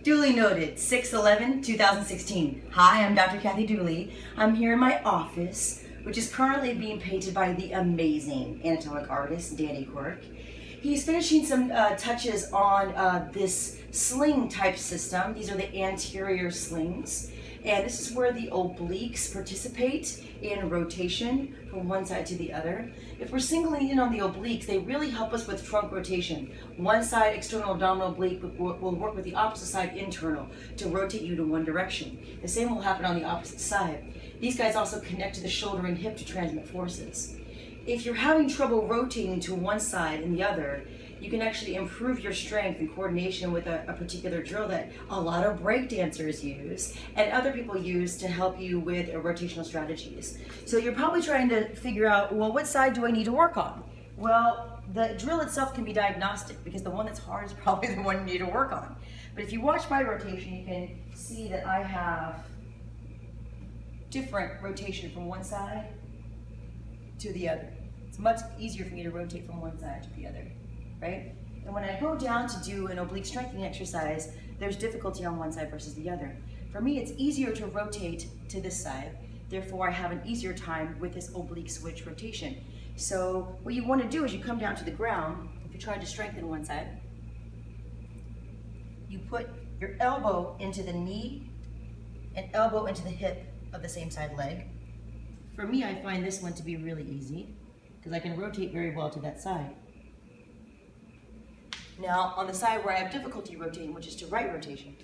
Dooley Noted, 6/11/2016. Hi, I'm Dr. Kathy Dooley. I'm here in my office, which is currently being painted by the amazing anatomic artist, Danny Quirk. He's finishing some touches on this sling type system. These are the anterior slings. And this is where the obliques participate in rotation from one side to the other. If we're singling in on the obliques, they really help us with trunk rotation. One side, external abdominal oblique, will work with the opposite side, internal, to rotate you to one direction. The same will happen on the opposite side. These guys also connect to the shoulder and hip to transmit forces. If you're having trouble rotating to one side and the other, you can actually improve your strength and coordination with a particular drill that a lot of break dancers use and other people use to help you with rotational strategies. So you're probably trying to figure out, well, what side do I need to work on? Well, the drill itself can be diagnostic because the one that's hard is probably the one you need to work on. But if you watch my rotation, you can see that I have different rotation from one side to the other. It's much easier for me to rotate from one side to the other, right? And when I go down to do an oblique strengthening exercise, there's difficulty on one side versus the other. For me, it's easier to rotate to this side. Therefore, I have an easier time with this oblique switch rotation. So what you want to do is you come down to the ground. If you're trying to strengthen one side, you put your elbow into the knee and elbow into the hip of the same side leg. For me, I find this one to be really easy because I can rotate very well to that side. Now, on the side where I have difficulty rotating, which is to right rotation,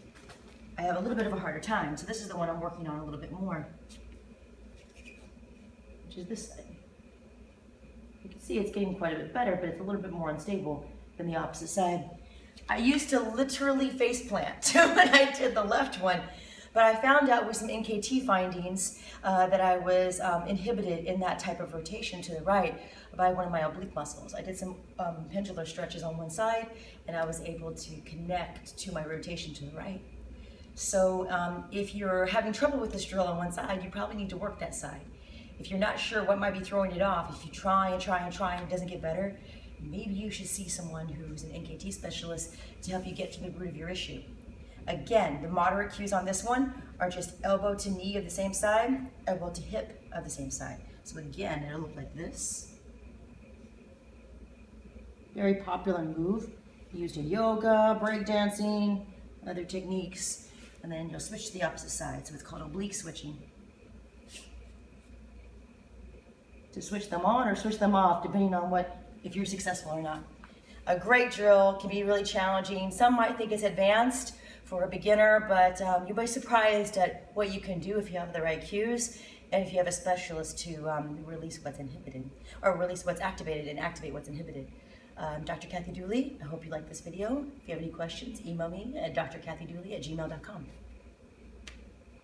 I have a little bit of a harder time. So this is the one I'm working on a little bit more, which is this side. You can see it's getting quite a bit better, but it's a little bit more unstable than the opposite side. I used to literally faceplant when I did the left one, but I found out with some NKT findings that I was inhibited in that type of rotation to the right by one of my oblique muscles. I did some pendular stretches on one side, and I was able to connect to my rotation to the right. So if you're having trouble with this drill on one side, you probably need to work that side. If you're not sure what might be throwing it off, if you try and try and try and it doesn't get better, maybe you should see someone who's an NKT specialist to help you get to the root of your issue. Again, the moderate cues on this one are just elbow to knee of the same side, elbow to hip of the same side. So again, it'll look like this. Very popular move, used in yoga, breakdancing, other techniques, and then you'll switch to the opposite side. So it's called oblique switching. To switch them on or switch them off, depending on if you're successful or not. A great drill can be really challenging. Some might think it's advanced for a beginner, but you'll be surprised at what you can do if you have the right cues and if you have a specialist to release what's inhibited, or release what's activated and activate what's inhibited. Dr. Kathy Dooley, I hope you liked this video. If you have any questions, email me at drkathydooley@gmail.com.